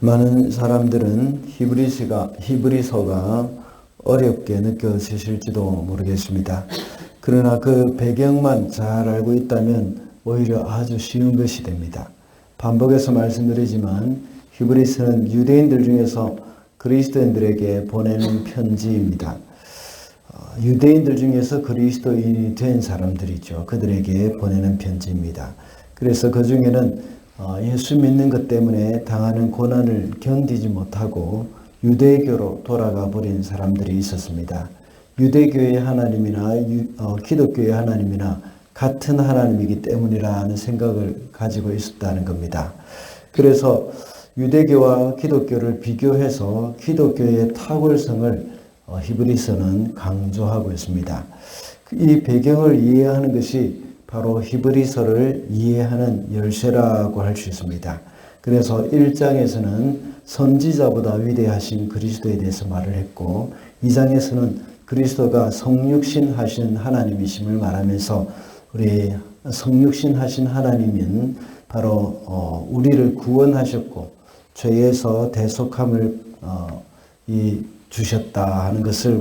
많은 사람들은 히브리서가 어렵게 느껴지실지도 모르겠습니다. 그러나 그 배경만 잘 알고 있다면 오히려 아주 쉬운 것이 됩니다. 반복해서 말씀드리지만 히브리서는 유대인들 중에서 그리스도인들에게 보내는 편지입니다. 유대인들 중에서 그리스도인이 된 사람들이죠. 그들에게 보내는 편지입니다. 그래서 그 중에는 예수 믿는 것 때문에 당하는 고난을 견디지 못하고 유대교로 돌아가 버린 사람들이 있었습니다. 유대교의 하나님이나 기독교의 하나님이나 같은 하나님이기 때문이라는 생각을 가지고 있었다는 겁니다. 그래서 유대교와 기독교를 비교해서 기독교의 탁월성을 히브리서는 강조하고 있습니다. 이 배경을 이해하는 것이 바로 히브리서를 이해하는 열쇠라고 할 수 있습니다. 그래서 1장에서는 선지자보다 위대하신 그리스도에 대해서 말을 했고 2장에서는 그리스도가 성육신 하신 하나님이심을 말하면서 우리 성육신 하신 하나님은 바로 우리를 구원하셨고 죄에서 대속함을 주셨다 하는 것을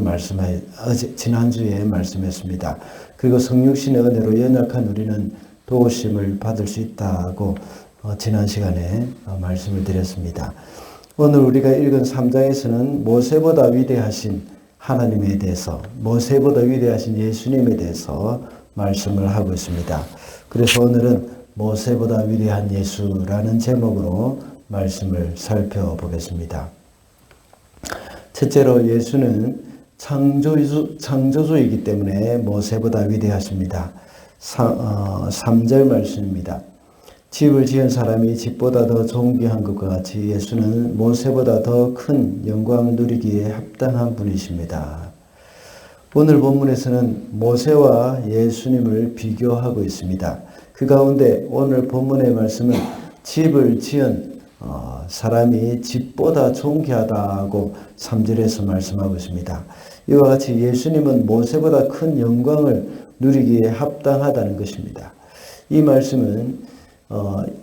지난주에 말씀했습니다. 그리고 성육신의 은혜로 연약한 우리는 도우심을 받을 수 있다고 지난 시간에 말씀을 드렸습니다. 오늘 우리가 읽은 3장에서는 모세보다 위대하신 하나님에 대해서, 모세보다 위대하신 예수님에 대해서 말씀을 하고 있습니다. 그래서 오늘은 모세보다 위대한 예수라는 제목으로 말씀을 살펴보겠습니다. 첫째로 예수는 창조주이기 때문에 모세보다 위대하십니다. 3절 말씀입니다. 집을 지은 사람이 집보다 더 존귀한 것과 같이 예수는 모세보다 더 큰 영광을 누리기에 합당한 분이십니다. 오늘 본문에서는 모세와 예수님을 비교하고 있습니다. 그 가운데 오늘 본문의 말씀은 집을 지은 사람이 집보다 존귀하다고 3절에서 말씀하고 있습니다. 이와 같이 예수님은 모세보다 큰 영광을 누리기에 합당하다는 것입니다. 이 말씀은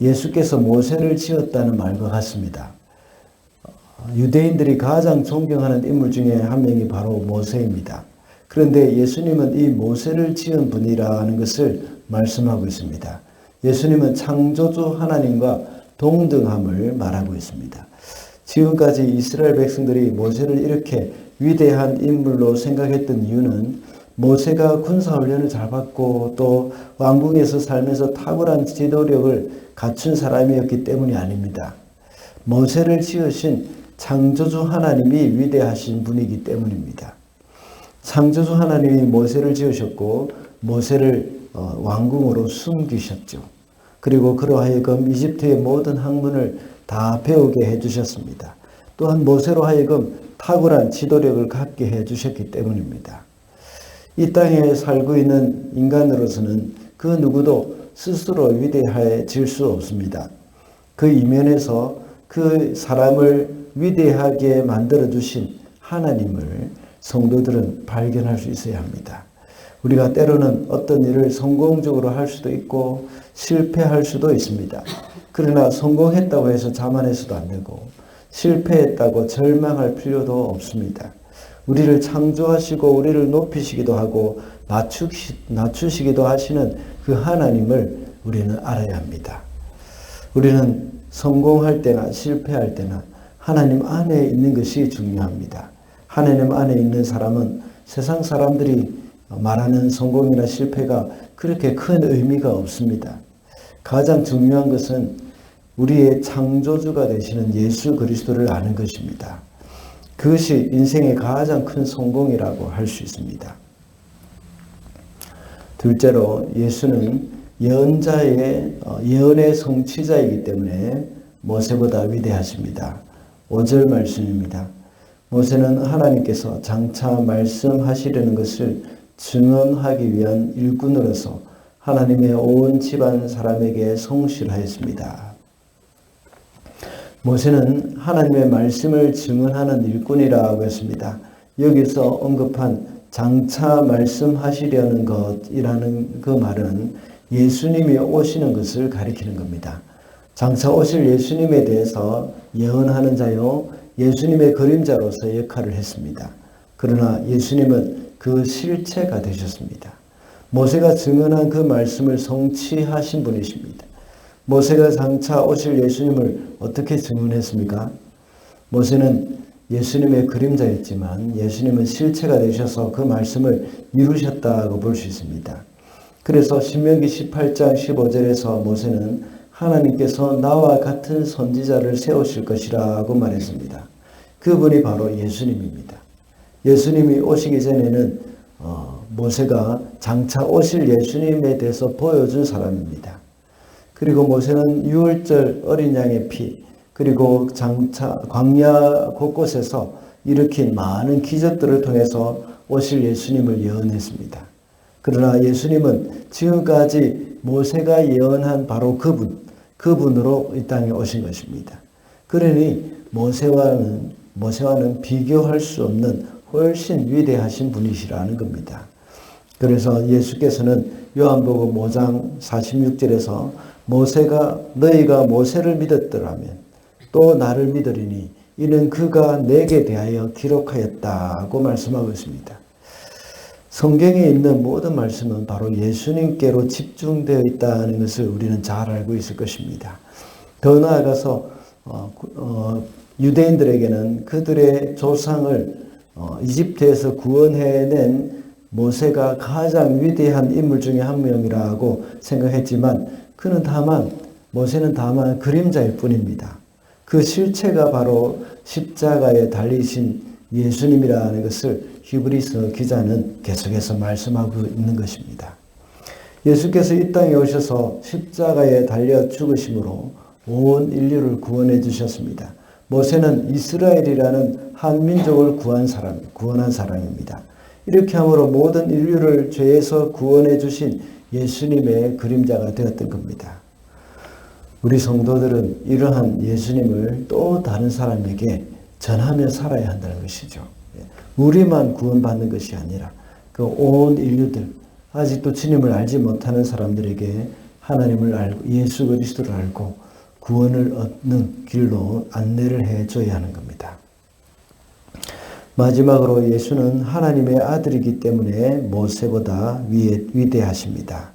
예수께서 모세를 지었다는 말과 같습니다. 유대인들이 가장 존경하는 인물 중에 한 명이 바로 모세입니다. 그런데 예수님은 이 모세를 지은 분이라는 것을 말씀하고 있습니다. 예수님은 창조주 하나님과 동등함을 말하고 있습니다. 지금까지 이스라엘 백성들이 모세를 이렇게 위대한 인물로 생각했던 이유는 모세가 군사훈련을 잘 받고 또 왕궁에서 살면서 탁월한 지도력을 갖춘 사람이었기 때문이 아닙니다. 모세를 지으신 창조주 하나님이 위대하신 분이기 때문입니다. 창조주 하나님이 모세를 지으셨고 모세를 왕궁으로 숨기셨죠. 그리고 그로 하여금 이집트의 모든 학문을 다 배우게 해주셨습니다. 또한 모세로 하여금 탁월한 지도력을 갖게 해주셨기 때문입니다. 이 땅에 살고 있는 인간으로서는 그 누구도 스스로 위대해질 수 없습니다. 그 이면에서 그 사람을 위대하게 만들어주신 하나님을 성도들은 발견할 수 있어야 합니다. 우리가 때로는 어떤 일을 성공적으로 할 수도 있고 실패할 수도 있습니다. 그러나 성공했다고 해서 자만해서도 안 되고 실패했다고 절망할 필요도 없습니다. 우리를 창조하시고 우리를 높이시기도 하고 낮추시기도 하시는 그 하나님을 우리는 알아야 합니다. 우리는 성공할 때나 실패할 때나 하나님 안에 있는 것이 중요합니다. 하나님 안에 있는 사람은 세상 사람들이 말하는 성공이나 실패가 그렇게 큰 의미가 없습니다. 가장 중요한 것은 우리의 창조주가 되시는 예수 그리스도를 아는 것입니다. 그것이 인생의 가장 큰 성공이라고 할 수 있습니다. 둘째로 예수는 예언의 성취자이기 때문에 모세보다 위대하십니다. 5절 말씀입니다. 모세는 하나님께서 장차 말씀하시려는 것을 증언하기 위한 일꾼으로서 하나님의 온 집안 사람에게 성실하였습니다. 모세는 하나님의 말씀을 증언하는 일꾼이라고 했습니다. 여기서 언급한 장차 말씀하시려는 것이라는 그 말은 예수님이 오시는 것을 가리키는 겁니다. 장차 오실 예수님에 대해서 예언하는 자요, 예수님의 그림자로서 역할을 했습니다. 그러나 예수님은 그 실체가 되셨습니다. 모세가 증언한 그 말씀을 성취하신 분이십니다. 모세가 장차 오실 예수님을 어떻게 증언했습니까? 모세는 예수님의 그림자였지만 예수님은 실체가 되셔서 그 말씀을 이루셨다고 볼 수 있습니다. 그래서 신명기 18장 15절에서 모세는 하나님께서 나와 같은 선지자를 세우실 것이라고 말했습니다. 그분이 바로 예수님입니다. 예수님이 오시기 전에는 모세가 장차 오실 예수님에 대해서 보여준 사람입니다. 그리고 모세는 유월절 어린 양의 피, 그리고 장차 광야 곳곳에서 일으킨 많은 기적들을 통해서 오실 예수님을 예언했습니다. 그러나 예수님은 지금까지 모세가 예언한 바로 그분으로 이 땅에 오신 것입니다. 그러니 모세와는 비교할 수 없는 훨씬 위대하신 분이시라는 겁니다. 그래서 예수께서는 요한복음 5장 46절에서 너희가 모세를 믿었더라면 또 나를 믿으리니 이는 그가 내게 대하여 기록하였다고 말씀하고 있습니다. 성경에 있는 모든 말씀은 바로 예수님께로 집중되어 있다는 것을 우리는 잘 알고 있을 것입니다. 더 나아가서 유대인들에게는 그들의 조상을 이집트에서 구원해낸 모세가 가장 위대한 인물 중에 한 명이라고 생각했지만 모세는 다만 그림자일 뿐입니다. 그 실체가 바로 십자가에 달리신 예수님이라는 것을 히브리서 기자는 계속해서 말씀하고 있는 것입니다. 예수께서 이 땅에 오셔서 십자가에 달려 죽으심으로 온 인류를 구원해 주셨습니다. 모세는 이스라엘이라는 한 민족을 구원한 사람입니다. 이렇게 함으로 모든 인류를 죄에서 구원해 주신 예수님의 그림자가 되었던 겁니다. 우리 성도들은 이러한 예수님을 또 다른 사람에게 전하며 살아야 한다는 것이죠. 우리만 구원받는 것이 아니라 그 온 인류들, 아직도 주님을 알지 못하는 사람들에게 하나님을 알고 예수 그리스도를 알고 구원을 얻는 길로 안내를 해줘야 하는 겁니다. 마지막으로 예수는 하나님의 아들이기 때문에 모세보다 위대하십니다.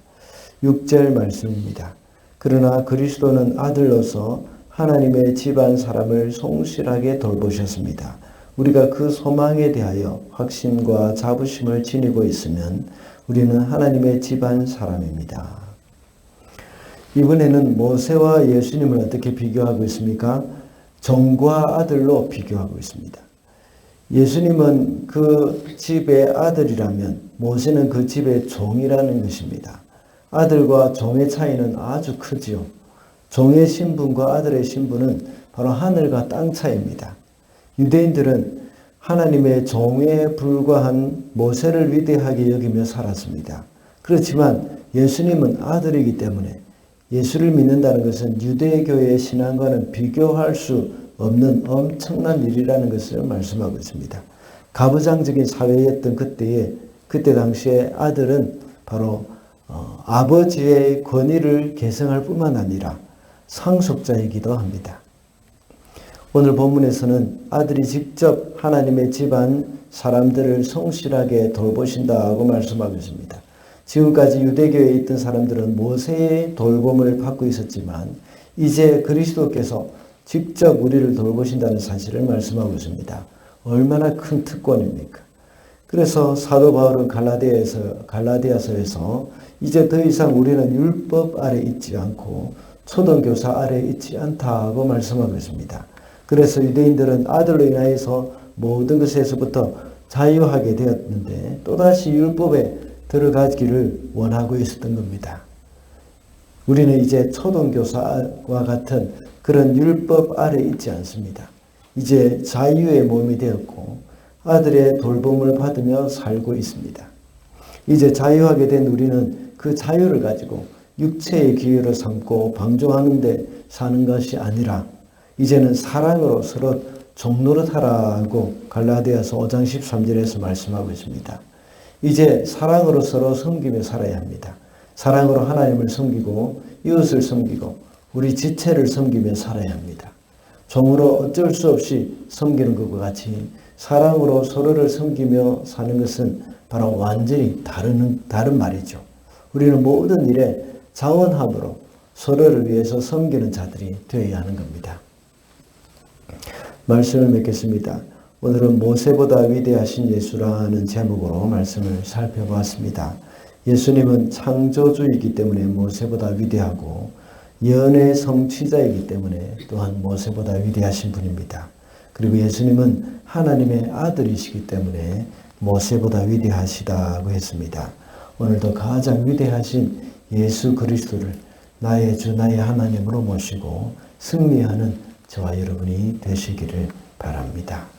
6절 말씀입니다. 그러나 그리스도는 아들로서 하나님의 집안 사람을 성실하게 돌보셨습니다. 우리가 그 소망에 대하여 확신과 자부심을 지니고 있으면 우리는 하나님의 집안 사람입니다. 이번에는 모세와 예수님을 어떻게 비교하고 있습니까? 종과 아들로 비교하고 있습니다. 예수님은 그 집의 아들이라면 모세는 그 집의 종이라는 것입니다. 아들과 종의 차이는 아주 크지요. 종의 신분과 아들의 신분은 바로 하늘과 땅 차이입니다. 유대인들은 하나님의 종에 불과한 모세를 위대하게 여기며 살았습니다. 그렇지만 예수님은 아들이기 때문에 예수를 믿는다는 것은 유대교의 신앙과는 비교할 수 없는 엄청난 일이라는 것을 말씀하고 있습니다. 가부장적인 사회였던 그때 당시에 아들은 바로 아버지의 권위를 계승할 뿐만 아니라 상속자이기도 합니다. 오늘 본문에서는 아들이 직접 하나님의 집안 사람들을 성실하게 돌보신다고 말씀하고 있습니다. 지금까지 유대교에 있던 사람들은 모세의 돌봄을 받고 있었지만 이제 그리스도께서 직접 우리를 돌보신다는 사실을 말씀하고 있습니다. 얼마나 큰 특권입니까? 그래서 사도 바울은 갈라디아서에서 이제 더 이상 우리는 율법 아래 있지 않고 초등교사 아래 있지 않다고 말씀하고 있습니다. 그래서 유대인들은 아들로 인하여서 모든 것에서부터 자유하게 되었는데 또다시 율법에 들어가기를 원하고 있었던 겁니다. 우리는 이제 초등교사와 같은 그런 율법 아래 있지 않습니다. 이제 자유의 몸이 되었고 아들의 돌봄을 받으며 살고 있습니다. 이제 자유하게 된 우리는 그 자유를 가지고 육체의 기회를 삼고 방종하는 데 사는 것이 아니라 이제는 사랑으로 서로 종노릇하라고 갈라디아서 5장 13절에서 말씀하고 있습니다. 이제 사랑으로 서로 섬기며 살아야 합니다. 사랑으로 하나님을 섬기고 이웃을 섬기고 우리 지체를 섬기며 살아야 합니다. 종으로 어쩔 수 없이 섬기는 것과 같이 사랑으로 서로를 섬기며 사는 것은 바로 완전히 다른 말이죠. 우리는 모든 일에 자원함으로 서로를 위해서 섬기는 자들이 되어야 하는 겁니다. 말씀을 맺겠습니다. 오늘은 모세보다 위대하신 예수라는 제목으로 말씀을 살펴보았습니다. 예수님은 창조주이기 때문에 모세보다 위대하고 연의 성취자이기 때문에 또한 모세보다 위대하신 분입니다. 그리고 예수님은 하나님의 아들이시기 때문에 모세보다 위대하시다고 했습니다. 오늘도 가장 위대하신 예수 그리스도를 나의 주 나의 하나님으로 모시고 승리하는 저와 여러분이 되시기를 바랍니다.